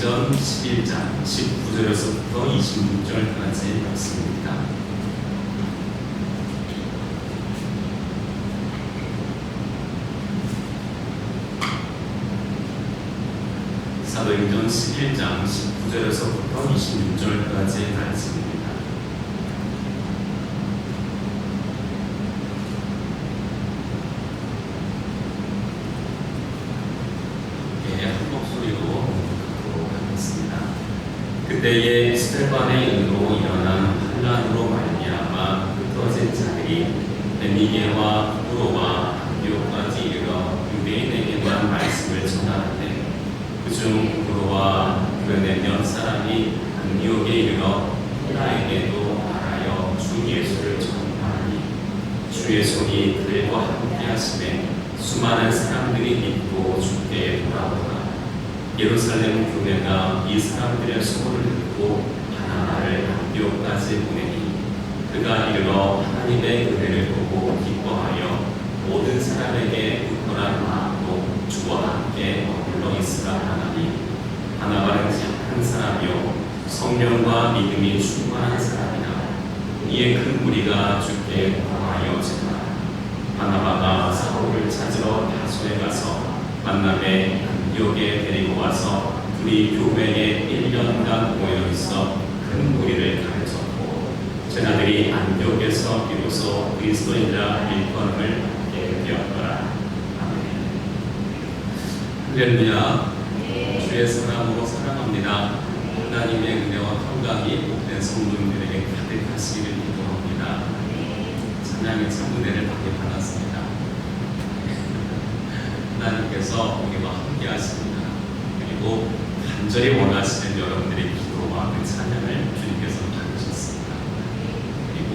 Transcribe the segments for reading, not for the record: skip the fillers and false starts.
사도행전 11장 19절에서부터 26절까지의 말씀입니다. 사도행전 11장 19절에서부터 26절까지의 말씀입니다. 한 목소리로 읽도록 하겠습니다. 그때에 스데반의 일로 일어난 환난으로 말미암아 흩어진 자들이 베니게와 구로와 안디옥까지 이르러 유대인에게만 말씀을 전하는데 그중 구로와 그의 몇 사람이 안디옥에 이르러 헬라에게도 말하여 주 예수를 전파하니 주의 손이 그들과 함께 하심에 수많은 사람들이 믿고 주께 돌아오나 예루살렘 교회가 이 사람들의 소문을 듣고 바나바를 안디옥까지 보내니 그가 이르러 하나님의 은혜를 보고 기뻐하여 모든 사람에게 굳건한 마음으로 주와 함께 머물러 있으라 하나니 바나바는 착한 사람이요 성령과 믿음이 충만한 사람이나 이에 큰 무리가 주께 구하여 제가 바나바가 사울을 찾으러 다소에 가서 만남에 안디옥에 데리고 와서 둘이 교회에 1년간 모여 있어 큰 무리를 가르쳤고 제자들이 안디옥에서 비로소 그리스도인이라 일컬음을 받게 되었더라. 아멘. 할렐루야. 주의 사랑으로 사랑합니다. 하나님의 은혜와 평강이 복된 성도님들에게 가득하시기를 기도합니다. 찬양의 참 은혜를 받게 받았습니다. 하나님께서 우리와 함께 하십니다. 그리고 간절히 원하시는 여러분들의 기도와 그 찬양을 주님께서 받으셨습니다. 그리고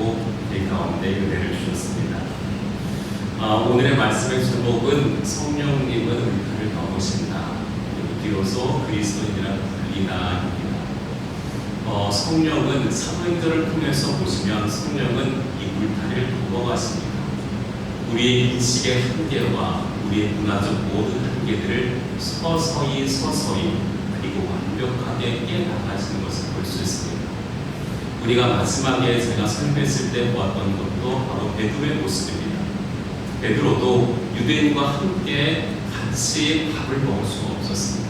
이 가운데 은혜를 주셨습니다. 오늘의 말씀의 제목은 성령님은 우리를 넘으신다. 비로소 그리스도인이라 불리다입니다. 성령은 사도행전을 통해서 보시면 성령은 이 물타리를 넘어가십니다. 우리의 인식의 한계와 우리의 문화적 모든 한계들을 서서히 그리고 완벽하게 깨나가시는 것을 볼 수 있습니다. 우리가 마지막에 제가 설교했을 때 보았던 것도 바로 베드로의 모습입니다. 베드로도 유대인과 함께 같이 밥을 먹을 수가 없었습니다.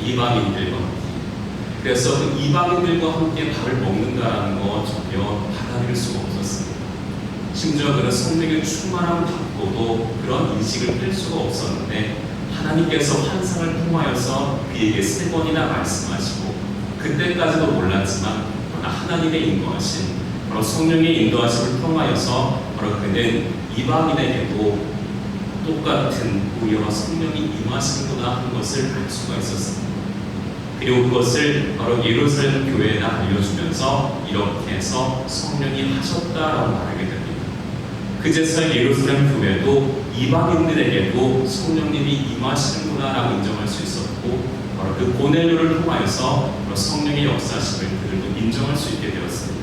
이방인들과 함께. 그래서 그 이방인들과 함께 밥을 먹는다는 것 전혀 받아들일 수가 없었습니다. 심지어 그는 성령의 충만함을 받고도 그런 인식을 뺄 수가 없었는데 하나님께서 환상을 통하여서 그에게 3번이나 말씀하시고 그때까지도 몰랐지만 하나님의 인도하심, 바로 성령의 인도하심을 통하여서 바로 그는 이방인에게도 똑같은 우리와 성령이 임하시는구나 하는 것을 알 수가 있었습니다. 그리고 그것을 바로 예루살렘 교회에 알려주면서 이렇게 해서 성령이 하셨다라고 말하게 됩니다. 그제서야 예루살렘 교회도 이방인들에게도 성령님이 임하시는구나라고 인정할 수 있었고 바로 그 고넬료를 통하여서 바로 성령의 역사심을 그들도 인정할 수 있게 되었습니다.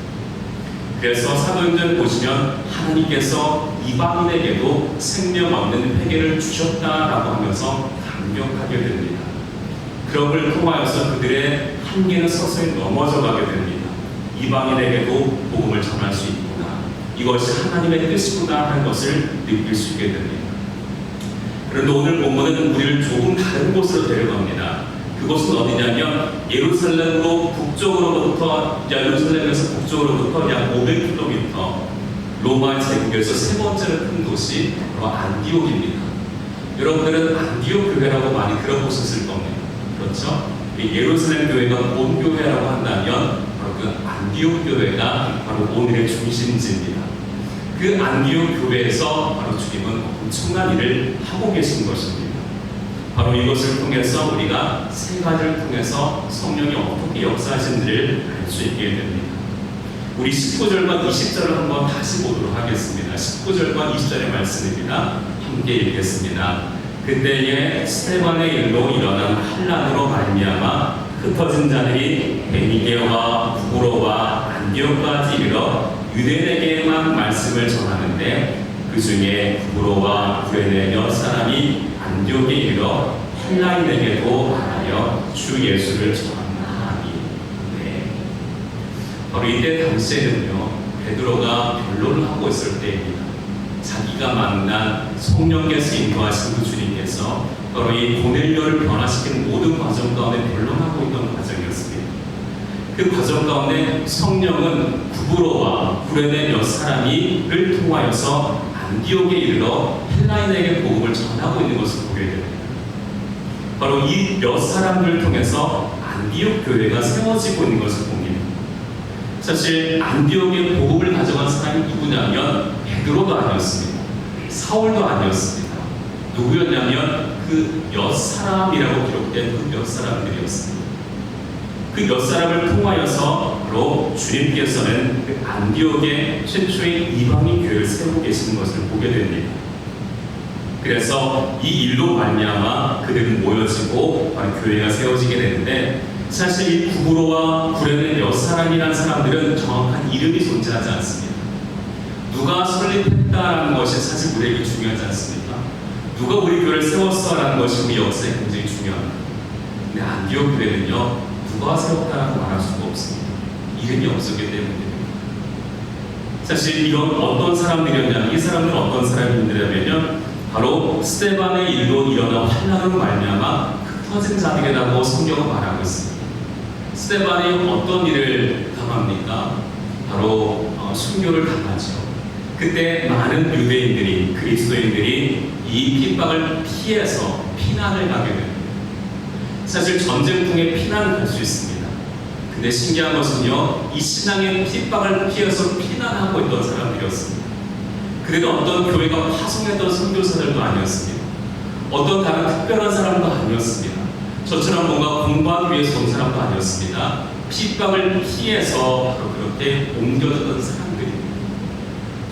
그래서 사도행전을 보시면 하나님께서 이방인에게도 생명 얻는 회개를 주셨다라고 하면서 감격하게 됩니다. 그런 걸 통하여서 그들의 한계는 서서히 넘어져 가게 됩니다. 이방인에게도 복음을 전할 수 있구나. 이것이 하나님의 뜻이구나 하는 것을 느낄 수 있게 됩니다. 그런데 오늘 본문은 우리를 조금 다른 곳으로 데려갑니다. 그곳은 어디냐면 예루살렘에서 북쪽으로부터 약 500km 로마 제국에서 3번째로 큰 도시 바로 안디옥입니다. 여러분들은 안디옥 교회라고 많이 들어보셨을 겁니다. 그렇죠? 예루살렘 교회가 본 교회라고 한다면 바로 그 안디옥 교회가 바로 오늘의 중심지입니다. 그 안디옥 교회에서 바로 주님은 엄청난 일을 하고 계신 것입니다. 바로 이것을 통해서 우리가 3가지를 통해서 성령이 어떻게 역사하신지를 알 수 있게 됩니다. 우리 19절과 20절을 한번 다시 보도록 하겠습니다. 19절과 20절의 말씀입니다. 함께 읽겠습니다. 그때에 스데반의 일로 일어난 환난으로 말미암아 흩어진 자들이 베니게와 구로와 안디옥까지 이르러 유대인에게만 말씀을 전하는데 그 중에 구로와 구레네 몇 사람이 안디옥에 이르러 헬라인에게도 말하여 위하여 주 예수를 전하니. 네. 바로 이때 당시에는요, 베드로가 변론을 하고 있을 때입니다. 자기가 만난 성령께서 인도하신 그 주님께서 바로 이 고넬료를 변화시키는 모든 과정 가운데 변론하고 있던 과정이었습니다. 그 과정 가운데 성령은 구브로와 구레네 몇 사람이를 통하여서 안디옥에 이르러 헬라인에게 복음을 전하고 있는 것을 보게 됩니다. 바로 이 몇 사람들을 통해서 안디옥 교회가 세워지고 있는 것을 봅니다. 사실 안디옥에 복음을 가져간 사람이 누구냐면 베드로도 아니었습니다. 사울도 아니었습니다. 누구였냐면 그 몇 사람이라고 기록된 그 몇 사람들이었습니다. 그 몇 사람을 통하여서 바로 주님께서는 그 안디옥에 최초의 이방인 교회를 세우고 계시는 것을 보게 됩니다. 그래서 이 일로 말미암아 그들은 모여지고 바로 교회가 세워지게 되는데, 사실 이 구브로와 구레네 몇 사람이라는 사람들은 정확한 이름이 존재하지 않습니다. 누가 설립했다라는 것이 사실 우리에게 중요하지 않습니까? 누가 우리 교회를 세웠어라는 것이 우리 역사에 굉장히 중요합니다. 근데 안디옥 교회는요, 누가 세웠다라고 말할 수가 없습니다. 이름이 없었기 때문입니다. 사실 이건 어떤 사람들이었냐면, 이 사람들은 어떤 사람들이냐면요, 바로 스데반의 일로 일어난 환난으로 말미암아 흩어진 자들이라고 성경은 말하고 있습니다. 스데반이 어떤 일을 당합니까? 바로 순교를 당하죠. 그때 많은 유대인들이, 그리스도인들이 이 핍박을 피해서 피난을 가게 됩니다. 사실 전쟁통에 피난을 갈 수 있습니다. 근데 신기한 것은요, 이 신앙의 핍박을 피해서 피난하고 있던 사람들이었습니다. 그들은 어떤 교회가 파송했던 선교사들도 아니었습니다. 어떤 다른 특별한 사람도 아니었습니다. 저처럼 뭔가 공부하기 위해서 온 사람도 아니었습니다. 핍박을 피해서 바로 그렇게 옮겨졌던 사람들입니다.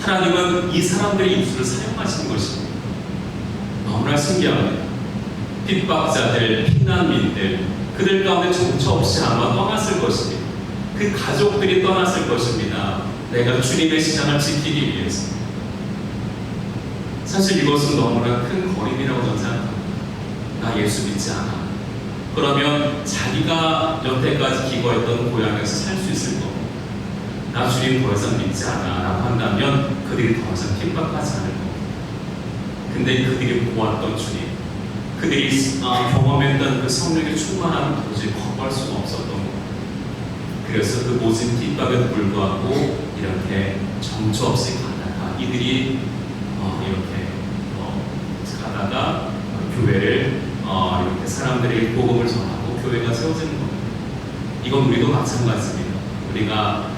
하나님은 이 사람들의 입술을 사용하시는 것입니다. 너무나 신기합니다. 핍박자들, 피난민들, 그들 가운데 정처 없이 아마 떠났을 것입니다. 그 가족들이 떠났을 것입니다. 내가 주님의 신앙을 지키기 위해서. 사실 이것은 너무나 큰 거림이라고 저는 생각합니다. 나 예수 믿지 않아. 그러면 자기가 여태까지 기거했던 고향에서 살 수 있을 겁니다. 나 주님 더 이상 믿지 않아 라고 한다면 그들이 더 이상 핍박하지 않을 겁니다. 근데 그들이 보았던 주님, 그들이 경험했던 그 성령의 충만함을 도저히 거부할 수가 없었던 겁니다. 그래서 그 모든 핍박에도 불구하고 이렇게 정처 없이 가다가 이들이 이렇게 가다가 교회를 이렇게 사람들에게 복음을 전하고 교회가 세워지는 겁니다. 이건 우리도 마찬가지입니다. 우리가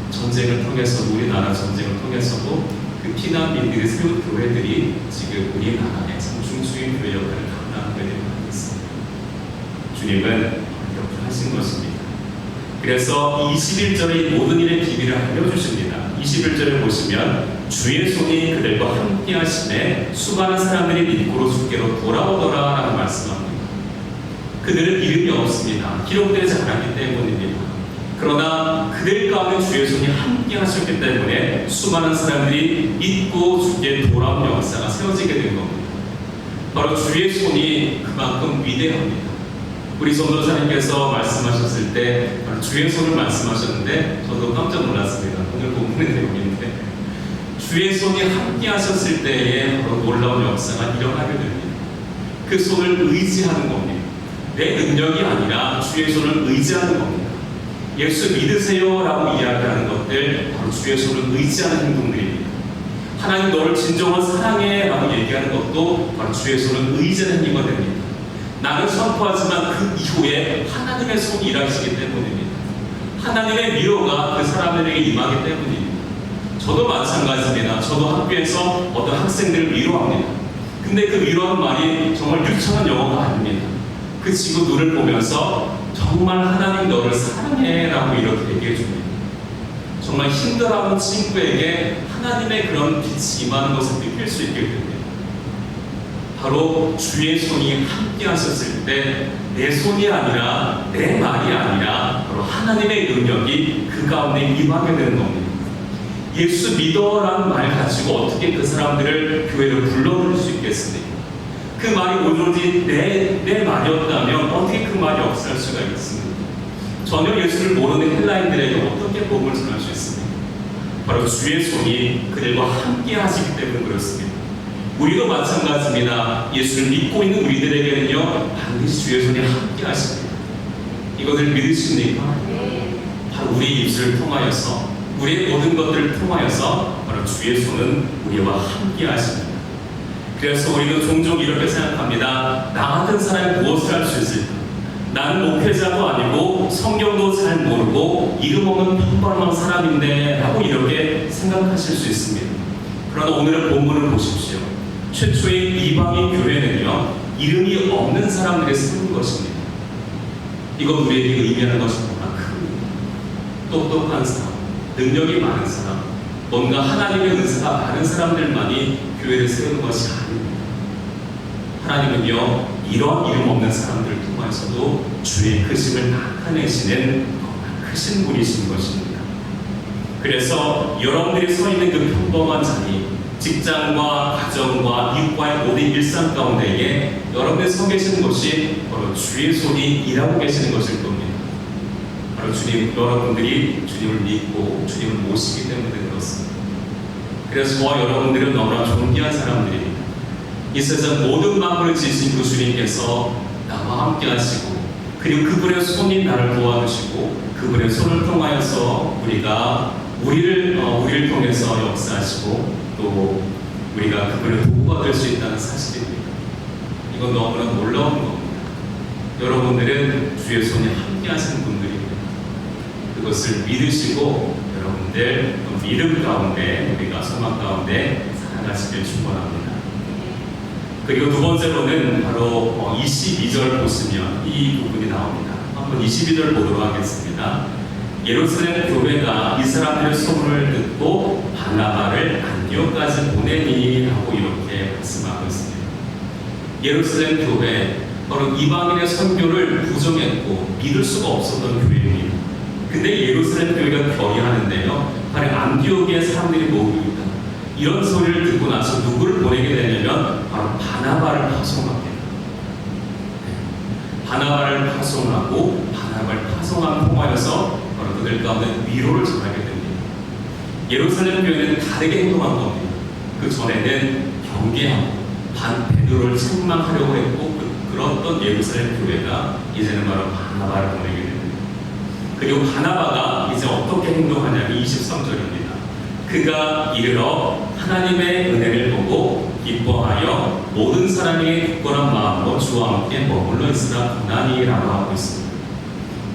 전쟁을 통해서, 우리나라 전쟁을 통해서도 그 피난민들이 세운 교회들이 지금 우리나라의 참 중수인 교회 역할을 감당하게 되고 있습니다. 주님은 이렇게 하신 것입니다. 그래서 21절의 모든 일의 비밀을 알려주십니다. 21절에 보시면 주의 손이 그들과 함께 하심에 수많은 사람들이 믿고로 주께로 돌아오더라 라고 말씀합니다. 그들은 이름이 없습니다. 기록되지 않았기 때문입니다. 그러나 그들 가운데 주의 손이 함께 하셨기 때문에 수많은 사람들이 믿고 주께 돌아온 역사가 세워지게 된 겁니다. 바로 주의 손이 그만큼 위대합니다. 우리 전도사님께서 말씀하셨을 때 주의 손을 말씀하셨는데 저도 깜짝 놀랐습니다. 오늘 본문의 내용인데 주의 손이 함께 하셨을 때에 바로 놀라운 역사가 일어나게 됩니다. 그 손을 의지하는 겁니다. 내 능력이 아니라 주의 손을 의지하는 겁니다. 예수 믿으세요 라고 이야기하는 것들, 바로 주의 손을 의지하는 행동들입니다. 하나님 너를 진정한 사랑해 라고 얘기하는 것도 바로 주의 손을 의지하는 행위가 됩니다. 나는 선포하지만 그 이후에 하나님의 손이 일하시기 때문입니다. 하나님의 위로가 그 사람들에게 임하기 때문입니다. 저도 마찬가지입니다. 저도 학교에서 어떤 학생들을 위로합니다. 근데 그 위로하는 말이 정말 유창한 영어가 아닙니다. 그 친구 눈을 보면서 정말 하나님 너를 사랑해 라고 이렇게 얘기해 줍니다. 정말 힘들어하는 친구에게 하나님의 그런 빛이 임하는 것을 느낄 수 있게 됩니다. 바로 주의 손이 함께 하셨을 때 내 손이 아니라 내 말이 아니라 바로 하나님의 능력이 그 가운데 임하게 되는 겁니다. 예수 믿어라는 말 가지고 어떻게 그 사람들을 교회로 불러들일 수 있겠습니까? 그 말이 오로지 내 말이었다면 어떻게 그 말이 역사할 수가 있습니까? 전혀 예수를 모르는 헬라인들에게 어떻게 복음을 전할 수 있습니까? 바로 주의 손이 그들과 함께 하시기 때문에 그렇습니다. 우리도 마찬가지입니다. 예수를 믿고 있는 우리들에게는요, 반드시 주의 손이 함께 하십니다. 이것을 믿으십니까? 바로 우리의 입술을 통하여서, 우리의 모든 것들을 통하여서 바로 주의 손은 우리와 함께 하십니다. 그래서 우리는 종종 이렇게 생각합니다. 나 같은 사람이 무엇을 할 수 있을까? 나는 목회자도 아니고 성경도 잘 모르고 이름 없는 평범한 사람인데 라고 이렇게 생각하실 수 있습니다. 그러나 오늘의 본문을 보십시오. 최초의 이방인 교회는요, 이름이 없는 사람들이 세운 것입니다. 이건 우리에게 의미하는 것이 너무나 큽니다. 똑똑한 사람, 능력이 많은 사람, 뭔가 하나님의 은사가 많은 사람들만이 교회를 세우는 것이 아닙니다. 하나님은요, 이런 이름 없는 사람들을 통해서도 주의 크심을 나타내시는 크신 분이신 것입니다. 그래서 여러분들이 서 있는 그 평범한 자리, 직장과 가정과 이웃과의 모든 일상 가운데에 여러분들이 서 계시는 것이 바로 주의 손이 일하고 계시는 것일 겁니다. 바로 주님, 여러분들이 주님을 믿고 주님을 모시기 때문에 그렇습니다. 그래서 저와 여러분들은 너무나 존귀한 사람들입니다. 이 세상 모든 만물을 지으신 그 주님께서 나와 함께 하시고, 그리고 그분의 손이 나를 도와주시고, 그분의 손을 통하여서 우리를 통해서 역사하시고, 또 우리가 그분의 도구가 될 수 있다는 사실입니다. 이건 너무나 놀라운 겁니다. 여러분들은 주의 손이 함께 하시는 분들입니다. 그것을 믿으시고 여러분들 믿음 가운데, 우리가 소망 가운데 살아가시길 축원합니다. 그리고 두 번째로는 바로 22절 보시면 이 부분이 나옵니다. 한번 22절 보도록 하겠습니다. 예루살렘 교회가 이 사람들의 소문을 듣고 바나바를 안디옥까지 보내니 하고 이렇게 말씀하고 있습니다. 예루살렘 교회, 바로 이방인의 선교를 부정했고 믿을 수가 없었던 교회입니다. 근데 예루살렘 교회가 결의하는데요, 바로 안디옥에 사람들이 모이고 있다. 이런 소리를 듣고 나서 누구를 보내게 되냐면 바로 바나바를 파송합니다. 바나바를 파송하고, 바나바를 파송함 통하여서 바로 그들 가운데 위로를 전하게 됩니다. 예루살렘 교회는 다르게 행동한 겁니다. 그 전에는 경계하고 베드로를 책망하려고 했고, 그랬던 예루살렘 교회가 이제는 바로 바나바를 보내게 됩니다. 그리고 바나바가 이제 어떻게 행동하냐면 23절입니다. 그가 이르러 하나님의 은혜를 보고 기뻐하여 모든 사람에게 굳건한 마음으로 주와 함께 머물러 있으라 고나니라고 하고 있습니다.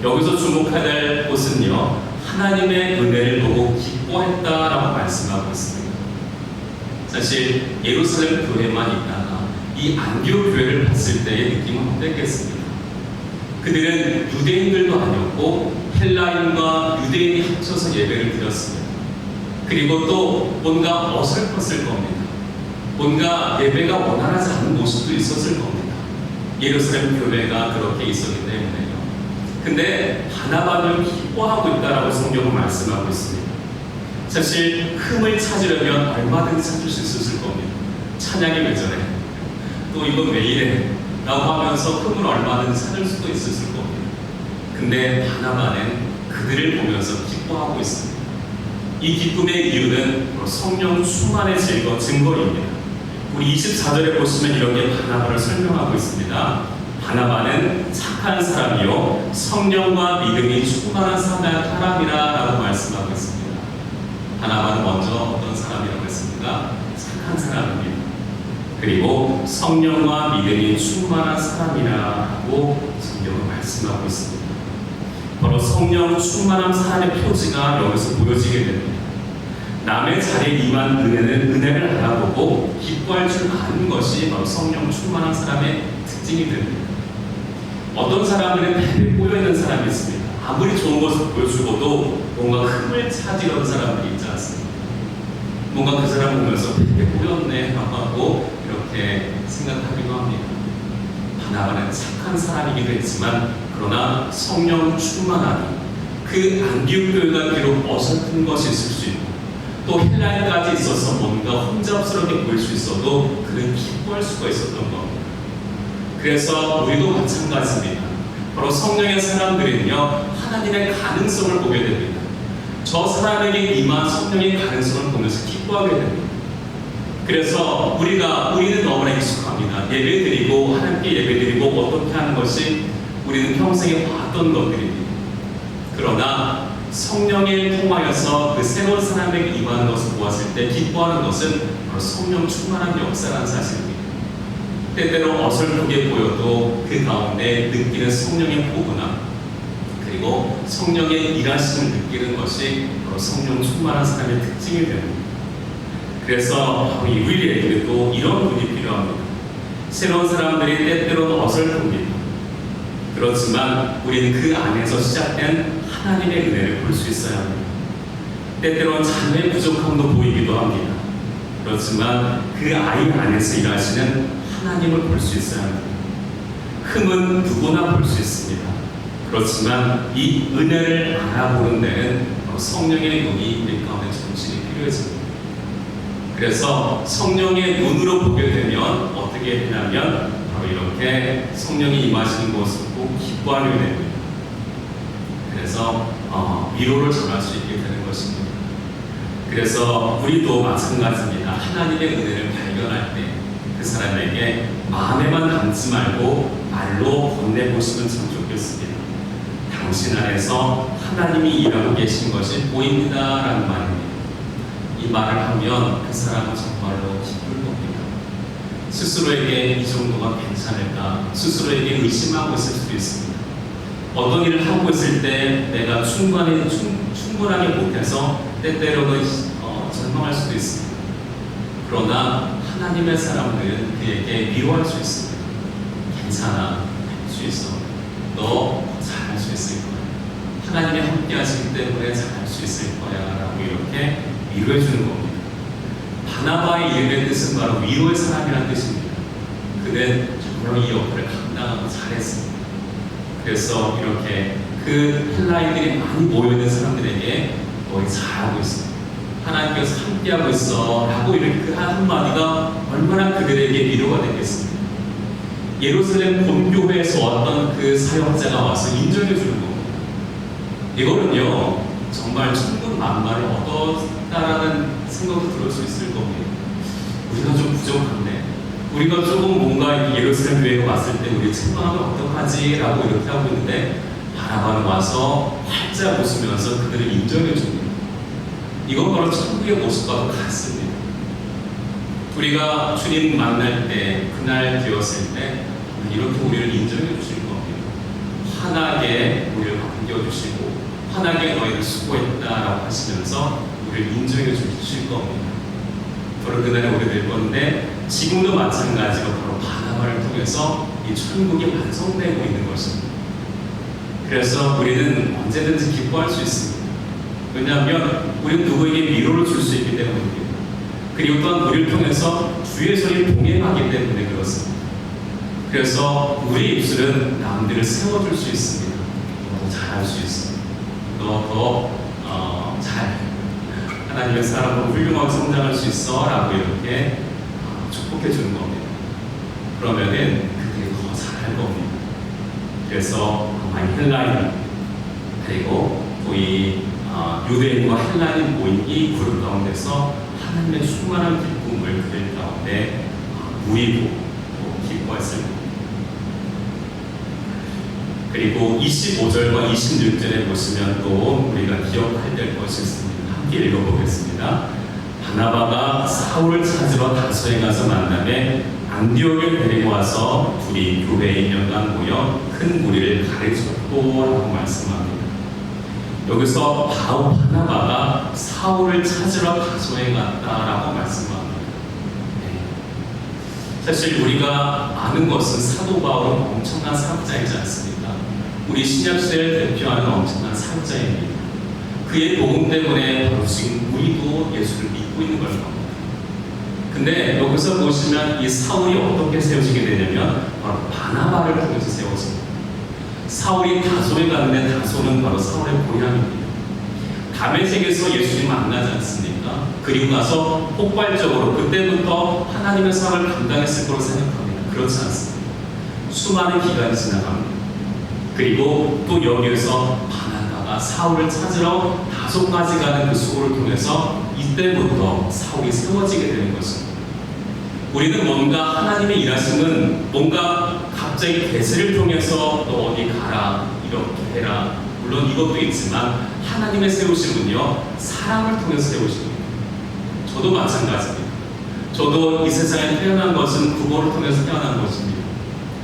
여기서 주목해야 될 곳은요, 하나님의 은혜를 보고 기뻐했다라고 말씀하고 있습니다. 사실 예루살렘 교회만 있다가 이 안디옥 교회를 봤을 때의 느낌은 어땠겠습니까? 그들은 유대인들도 아니었고 헬라인과 유대인이 합쳐서 예배를 드렸습니다. 그리고 또 뭔가 어설펐을 겁니다. 뭔가 예배가 원활하지 않은 모습도 있었을 겁니다. 예루살렘 교회가 그렇게 있었기 때문에요. 근데 바나바는 기뻐하고 있다라고 성경은 말씀하고 있습니다. 사실 흠을 찾으려면 얼마든지 찾을 수 있었을 겁니다. 찬양이 왜 저래? 또 이건 왜 이래? 라고 하면서 흠을 얼마든지 찾을 수도 있었을 겁니다. 근데 바나바는 그들을 보면서 기뻐하고 있습니다. 이 기쁨의 이유는 성령 충만의 증거입니다. 우리 24절에 보시면 이렇게 바나바를 설명하고 있습니다. 바나바는 착한 사람이요 성령과 믿음이 충만한 사람이라 라고 말씀하고 있습니다. 바나바는 먼저 어떤 사람이라고 했습니까? 착한 사람입니다. 그리고 성령과 믿음이 충만한 사람이라고 성경은 말씀하고 있습니다. 바로 성령 충만한 사람의 표지가 여기서 보여지게 됩니다. 남의 자리에 임한 은혜를 알아보고 기뻐할 줄 아는 것이 바로 성령 충만한 사람의 특징이 됩니다. 어떤 사람들은 배에 꼬여있는 사람이 있습니다. 아무리 좋은 것을 보여주고도 뭔가 흠을 찾으려는 사람들이 있지 않습니까? 뭔가 그 사람 보면서 배에 꼬였네 하고 이렇게 생각하기도 합니다. 바나바는 착한 사람이기도 했지만 그러나 성령 충만하니 그 안디옥 교회가 비록 어설픈 것이 있을 수 있고 또 헬라인까지 있어서 뭔가 혼잡스럽게 보일 수 있어도 그는 기뻐할 수가 있었던 겁니다. 그래서 우리도 마찬가지입니다. 바로 성령의 사람들은요, 하나님의 가능성을 보게 됩니다. 저 사람에게 임한 성령의 가능성을 보면서 기뻐하게 됩니다. 그래서 우리는 너무나 익숙합니다. 예배드리고 하나님께 예배드리고 어떻게 하는 것이 우리는 평생에 봤던 것들입니다. 그러나 성령에 통하여서 그 새로운 사람에게 임하는 것을 보았을 때 기뻐하는 것은 바로 성령 충만한 역사라는 사실입니다. 때때로 어설프게 보여도 그 가운데 느끼는 성령의 포근함, 그리고 성령의 일하심을 느끼는 것이 바로 성령 충만한 사람의 특징이 됩니다. 그래서 이 우리에게도 이런 분이 필요합니다. 새로운 사람들이 때때로는 어설픕니다. 그렇지만 우리는 그 안에서 시작된 하나님의 은혜를 볼 수 있어야 합니다. 때때로는 자녀의 부족함도 보이기도 합니다. 그렇지만 그 아이 안에서 일하시는 하나님을 볼 수 있어야 합니다. 흠은 누구나 볼 수 있습니다. 그렇지만 이 은혜를 알아보는 데는 성령의 눈이 우리 가운데 정신이 필요해집니다. 그래서 성령의 눈으로 보게 되면 어떻게 되냐면 바로 이렇게 성령이 임하시는 것을 보고 기뻐하게 됩니다. 그래서 위로를 전할 수 있게 되는 것입니다. 그래서 우리도 마찬가지입니다. 하나님의 은혜를 발견할 때 그 사람에게 마음에만 담지 말고 말로 건네보시면 참 좋겠습니다. 당신 안에서 하나님이 일하고 계신 것이 보입니다 라는 말입니다. 이 말을 하면 그 사람은 정말로 기쁠 겁니다. 스스로에게 이 정도가 괜찮을까? 스스로에게 의심하고 있을 수도 있습니다. 어떤 일을 하고 있을 때 내가 충분하게 못해서 때때로는 절망할 수도 있습니다. 그러나 하나님의 사람들은 그에게 위로할 수 있습니다. 괜찮아, 할 수 있어. 너 잘할 수 있을 거야. 하나님이 함께 하시기 때문에 잘할 수 있을 거야 라고 이렇게 위로해 주는 겁니다. 바나바의 이름의 뜻은 바로 위로의 사람이라는 뜻입니다. 그는 정말로 이 역할을 감당하고 잘했습니다. 그래서 이렇게 그 헬라인들이 많이 모여있는 사람들에게 너희 잘하고 있어. 하나님께서 함께하고 있어 라고 이렇게 그 한마디가 얼마나 그들에게 위로가 되겠습니까? 예루살렘 본교회에서 왔던 그 사역자가 와서 인정해 주는 겁니다. 이거는요 정말 천군만마를 얻었다라는 생각도 들을 수 있을 겁니다. 우리가 좀 부족한데, 우리가 조금 뭔가 예루살렘 교회에 왔을 때 우리 책망하면 어떡하지? 라고 이렇게 하고 있는데 바나바는 와서 활짝 웃으면서 그들을 인정해 줍니다. 이건 바로 천국의 모습과도 같습니다. 우리가 주님 만날 때, 그날 되었을 때 이렇게 우리를 인정해 주실 겁니다. 환하게 우리를 반겨주시고 환하게 너희를 수고했다라고 하시면서 우리를 인정해 주실 겁니다. 바로 그날에 우리 될 건데 지금도 마찬가지로 바로 바나바를 통해서 이 천국이 완성되고 있는 것입니다. 그래서 우리는 언제든지 기뻐할 수 있습니다. 왜냐하면 우리는 누구에게 위로를 줄 수 있기 때문입니다. 그리고 또한 우리를 통해서 주의 손이 동행하기 때문에 그렇습니다. 그래서 우리의 입술은 남들을 세워줄 수 있습니다. 너 잘할 수 있어. 너 더 잘 하나님의 사람으로 훌륭하게 성장할 수 있어 라고 이렇게 축복해 주는 겁니다. 그러면은 그들이 더 잘할 겁니다. 그래서 헬라인 그리고 이 유대인과 헬라인 모인 이 그룹 가운데서 하나님의 충만한 기쁨을 그들 가운데 누리고 기뻐했을 겁니다. 그리고 25절과 26절에 보시면 또 우리가 기억해야 될 것이 있습니다. 함께 읽어보겠습니다. 바나바가 사울을 찾으러 다소에 가서 만남에 안디옥에 데리고 와서 둘이 교회에 1년간 모여 큰 무리를 가르쳤고 라고 말씀합니다. 여기서 바나바가 사울을 찾으러 다소에 갔다라고 말씀합니다. 사실 우리가 아는 것은 사도 바울은 엄청난 사역자이지 않습니까? 우리 신약시대를 대표하는 엄청난 사역자입니다. 그의 복음 때문에 바로 지금 우리도 예수를 믿고 있는 걸 겁니다. 근데 여기서 보시면 이 사울이 어떻게 세워지게 되냐면 바로 바나바를 통해서 세워집니다. 사울이 다소에 갔는데 다소는 바로 사울의 고향입니다. 다메섹에서 예수님 만나지 않습니까? 그리고 나서 폭발적으로 그때부터 하나님의 사역을 감당했을 거로 생각합니다. 그렇지 않습니다. 수많은 기간이 지나갑니다. 그리고 또 여기에서 바나바가 사울을 찾으러 다소까지 가는 그 수고를 통해서 이때부터 사울이 세워지게 되는 것입니다. 우리는 뭔가 하나님의 일하심은 뭔가 갑자기 계시를 통해서 너 어디 가라, 이렇게 해라. 물론 이것도 있지만 하나님의 세우심은요, 사람을 통해서 세우십니다. 저도 마찬가지입니다. 저도 이 세상에 태어난 것은 부모를 통해서 태어난 것입니다.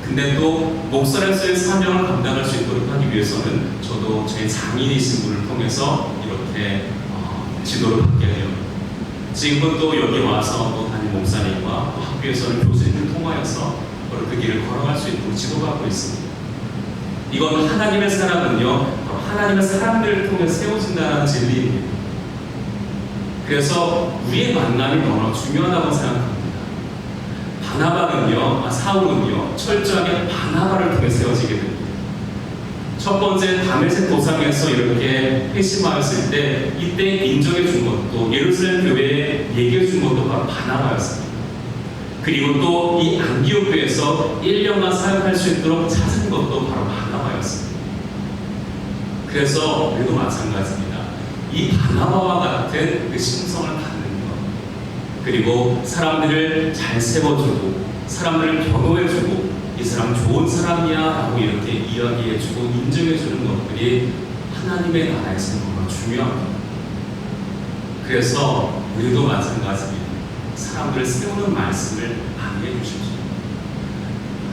근데 또 목사로서의 사명을 감당할 수 있도록 하기 위해서는 저도 제 장인이신 분을 통해서 이렇게 지도를 받게 되어 지금은 또 여기 와서 또 담임 목사님과 학교에서는 교수님을 통하여서 그 길을 걸어갈 수 있도록 지도받고 있습니다. 이건 하나님의 사람은요, 하나님의 사람들을 통해 세워진다는 진리입니다. 그래서 우리의 만남이 너무 중요하다고 생각합니다. 바나바는요, 사울은요, 철저하게 바나바를 통해 세워지게 됩니다. 첫 번째 다메섹 도상에서 이렇게 회심하였을 때 이때 인정해 준 것도 예루살렘 교회에 얘기해 준 것도 바로 바나바였습니다. 그리고 또 이 안디옥 교회에서 1년간 사역할 수 있도록 찾은 것도 바로 바나바였습니다. 그래서 우리도 마찬가지입니다. 이 바나바와 같은 그 심성을 갖는 것, 그리고 사람들을 잘 세워주고 사람들을 변호해주고 이 사람 좋은 사람이야 라고 이렇게 이야기해주고 인정해주는 것들이 하나님의 나라에서 정말 중요합니다. 그래서 우리도 마찬가지입니다. 사람들을 세우는 말씀을 많이 해주십시오.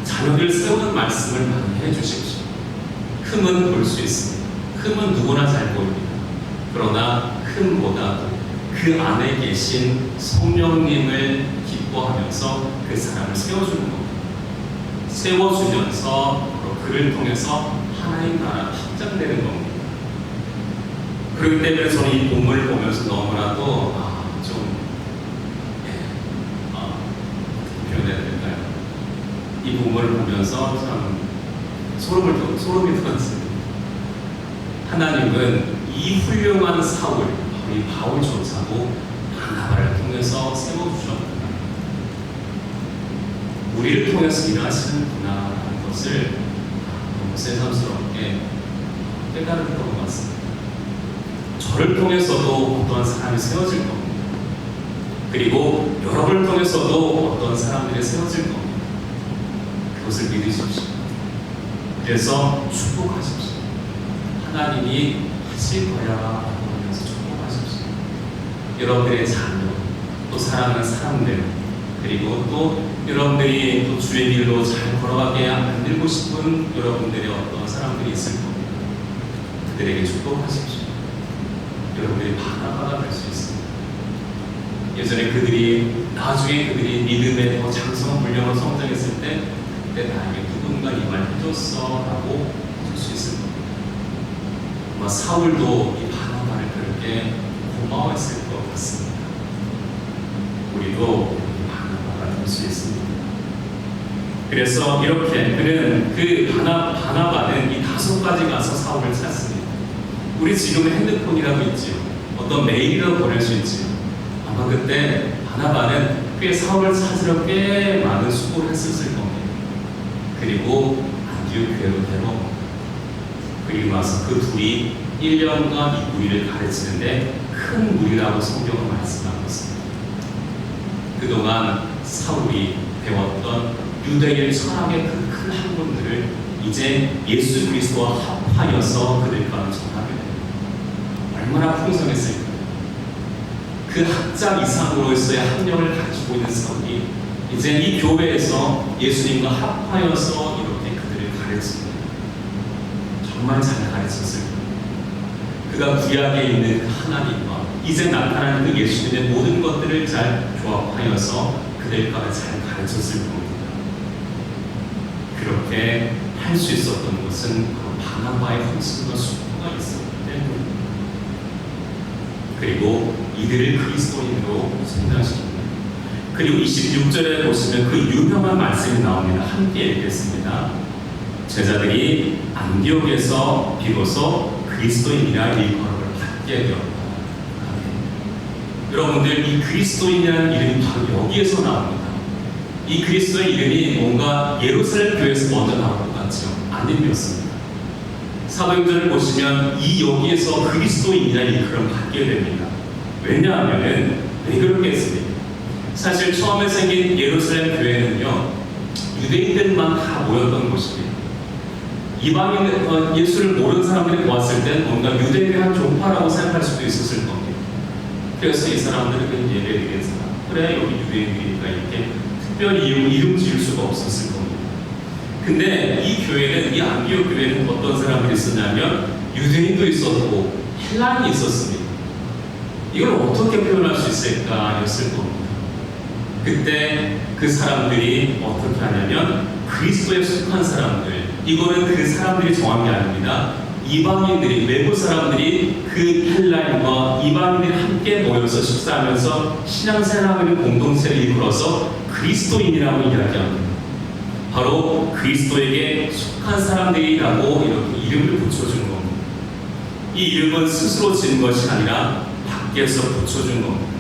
자녀들을 세우는 말씀을 많이 해주십시오. 흠은 볼 수 있습니다. 흠은 누구나 잘 보입니다. 그러나 흠보다도 그 안에 계신 성령님을 기뻐하면서 그 사람을 세워주는 겁니다. 세워주면서 그를 통해서 하나님 나라가 확장되는 겁니다. 그렇기 때문에 저는 이 본문을 보면서 너무나도 표현해야 될까요? 이 본문을 보면서 참 소름이 돋았습니다. 하나님은 이 훌륭한 사울, 이 바울조차도 바나바를 통해서 세워주셨구나. 우리를 통해서 일하시는구나라는 것을 너무 새삼스럽게 깨달은 것 같습니다. 저를 통해서도 어떠한 사람이 세워질 겁니다. 그리고 여러분을 통해서도 어떤 사람들이 세워질 겁니다. 그것을 믿으십시오. 그래서 축복하십시오. 하나님이 하실 거야 라고 하면서 축복하십시오. 여러분들의 자녀, 또 사랑하는 사람들, 그리고 또 여러분들이 또 주의 길로 잘 걸어가게 만들고 싶은 여러분들의 어떤 사람들이 있을 겁니다. 그들에게 축복하십시오. 여러분들이 바나바가 될 수 있습니다. 예전에 나중에 그들이 믿음에 더 장성불량으로 성장했을 때 그때 나에게 누군가 이 말 해줬어 라고 해줄 수 있을 겁니다. 아마 사울도 이 바나바를 그렇게 고마워했을 것 같습니다. 우리도 바나바가 될 수 있습니다. 그래서 이렇게 그는 그 바나바는 이 5가지 가서 사울을 찾습니다. 우리 지금 핸드폰이라도 있지요. 어떤 메일이라도 보낼 수 있지요. 아마 그때 바나바는 꽤 사울을 찾으러 꽤 많은 수고를 했었을 겁니다. 그리고 안디옥 교회로 데려옵니다. 그리고 와서 그 둘이 1년간 이 무리를 가르치는데 큰 무리라고 성경은 말씀하고 있습니다. 그동안 사울이 배웠던 유대인 철학의 그 큰 학문들을 이제 예수 그리스도와 합하여서 그들과는 전하게 됩니다. 얼마나 풍성했을까요? 그 학자 이상으로서의 학력을 가지고 있는 사울이 이제 이 교회에서 예수님과 합하여서 이렇게 그들을 가르칩니다. 정말 잘 가르쳤을 겁니다. 그가 구약에 있는 그 하나님과 이제 나타나는 그 예수님의 모든 것들을 잘 조합하여서 그들과 잘 가르쳤을 겁니다. 그렇게 할 수 있었던 것은 바나바의 헌신과 수고가 있었기 때문입니다. 그리고 이들을 그리스도인으로 성장시킵니다. 그리고 26절에 보시면 그 유명한 말씀이 나옵니다. 함께 읽겠습니다. 제자들이 안디옥에서 비로소 그리스도인이라 일컬음을 받게 되었다. 여러분들 이 그리스도인이라는 이름이 바로 여기에서 나옵니다. 이 그리스도의 이름이 뭔가 예루살렘 교회에서 먼저 나올 것 같죠? 아니었습니다. 사도행전을 보시면 이 여기에서 그리스도인이라는 일컬음 받게 됩니다. 왜냐하면 왜 그렇겠습니까? 사실 처음에 생긴 예루살렘 교회는요, 유대인들만 다 모였던 곳입니다. 이방인 예수를 모르는 사람들이 보았을 땐 뭔가 유대인의 한 종파라고 생각할 수도 있었을 겁니다. 그래서 이 사람들은 그냥 예배드리는 사람, 그래 여기 유대인이니까 이렇게 특별히 이름 지을 수가 없었을 겁니다. 근데 이 교회는, 이 안디옥 교회는 어떤 사람들이 있었냐면 유대인도 있었고 헬라인이 있었습니다. 이걸 어떻게 표현할 수 있을까였을 겁니다. 그때 그 사람들이 어떻게 하냐면 그리스도에 속한 사람들, 이거는 그 사람들이 정한 게 아닙니다. 이방인들이, 외부 사람들이 그 헬라인과 이방인들이 함께 모여서 식사하면서 신앙생활하는 공동체를 이끌어서 그리스도인이라고 이야기합니다. 바로 그리스도에게 속한 사람들이라고 이렇게 이름을 붙여준 겁니다. 이 이름은 스스로 지은 것이 아니라 밖에서 붙여준 겁니다.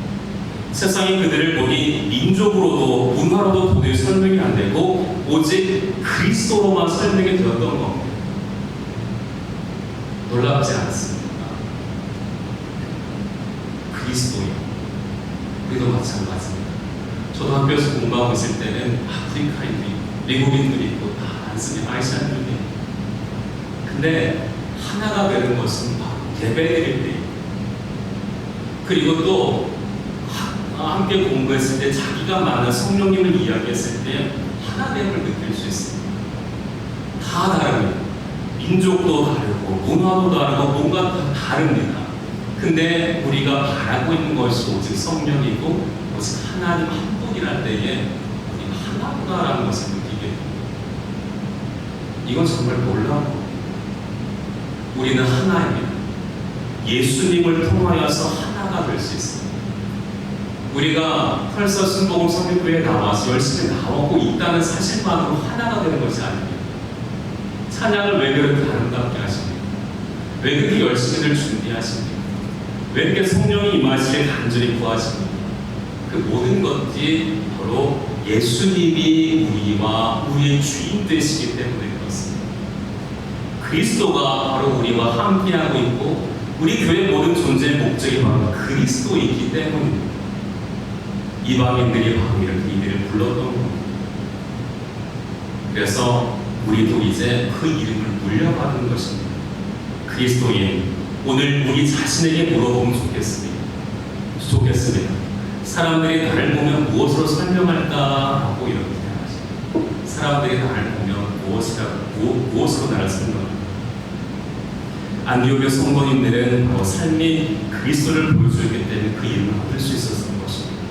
세상이 그들을 보니 민족으로도 문화로도 도저히 설명이 안 되고 오직 그리스도로만 설명이 되었던 겁니다. 놀랍지 않습니까? 그리스도인, 우리도 마찬가지입니다. 저도 학교에서 공부하고 있을 때는 아프리카인도 있고 미국인들이 있고 다 많습니다. 아시아인들도 있고. 근데 하나가 되는 것은 바로 예배드릴 때, 그리고 또 함께 공부했을 때 자기가 만난 성령님을 이야기했을 때 하나됨을 느낄 수 있습니다. 다 다릅니다. 민족도 다르고 문화도 다르고 뭔가 다 다릅니다. 근데 우리가 바라고 있는 것이 오직 성령이고 오직 하나님 한 분이랄 때에 우리가 하나구나라는 것을 느끼게 됩니다. 이건 정말 놀라운 겁니다. 우리는 하나입니다. 예수님을 통하여서 하나가 될 수 있습니다. 우리가 펄서 순복음 성교회에 나와서 열심히 나오고 있다는 사실만으로 하나가 되는 것이 아닙니다. 찬양을 왜 그렇게 아름답게 하십니까? 왜 그렇게 열심히들 준비하십니까? 왜 이렇게 성령이 임하시길 간절히 구하십니까? 그 모든 것이 바로 예수님이 우리와 우리의 주인 되시기 때문에 그렇습니다. 그리스도가 바로 우리와 함께하고 있고 우리 교회 모든 존재의 목적이 바로 그리스도이기 때문입니다. 이방인들이 바로 이렇게 이들을 불렀던 겁니다. 그래서 우리도 이제 그 이름을 물려받은 것입니다. 그리스도인, 오늘 우리 자신에게 물어보면 좋겠습니다. 사람들이 나를 보면 무엇으로 설명할까 하고 이렇게 생각하십니다. 사람들이 나를 보면 무엇으로 나를 설명할까? 안디옥의 성도님들은 바로 삶이 그리스도를 보여주기 때문에 그 이름을 얻을 수 있었던 것입니다.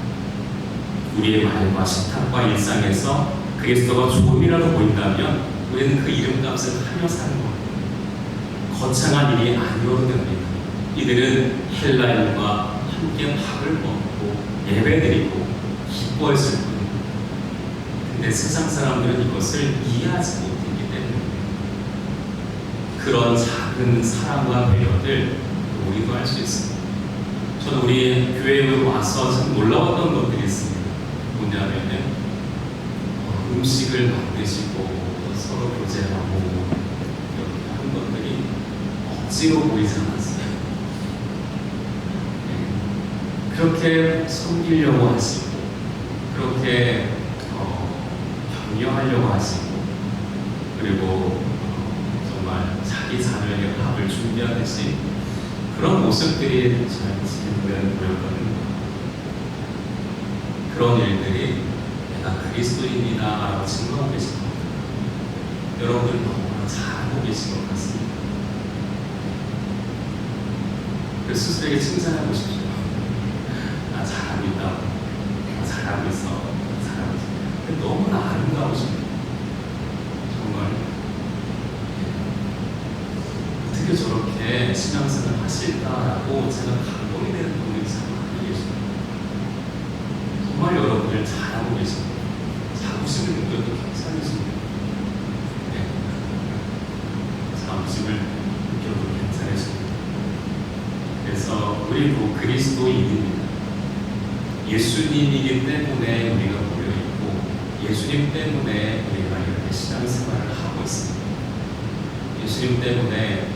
우리의 말과 식탁과 일상에서 그리스도가 조금이라도 보인다면 우리는 그 이름값을 하며 사는 겁니다. 거창한 일이 아니어도 됩니다. 이들은 헬라인과 함께 밥을 먹고 예배드리고 기뻐했을 뿐입니다. 근데 세상 사람들은 이것을 이해하지 못했기 때문입니다. 그런 작은 사랑과 배려들 우리도 할 수 있습니다. 저는 우리 교회에 와서 참 놀라웠던 것들이 있습니다. 뭐냐면 음식을 만드시고 서로 교제하고 이렇게 하는 것들이 억지로 보이지 않았어요. 그렇게 섬기려고 하시고 그렇게 격려하려고 하시고 그리고 정말 자기 자녀에게 밥을 준비하듯이 그런 모습들이 잘 지금은 보였거든요. 그런 일들이 내가 그리스도인이다 라고 증거하고 계신 겁니다. 여러분들 너무나 잘하고 계신 것 같습니다. 그래서 스스로에게 칭찬하고 싶죠. 나 잘하고 있다. 나 잘하고 있어. 잘하고 있어. 근데 너무나 아름다우십니다. 정말 어떻게 저렇게 신앙생활을 하실까라고 제가 감동이 되는 분들이 참 많이 계십니다. 정말 여러분들 잘하고 계십니다. 자부심을 느껴도 괜찮으십니다. 네. 자부심을 느껴도 괜찮으십니다. 그래서 우리도 그리스도인입니다. 예수님이기 때문에 우리가 모여있고 예수님 때문에 우리가 이렇게 신앙생활을 하고 있습니다. 예수님 때문에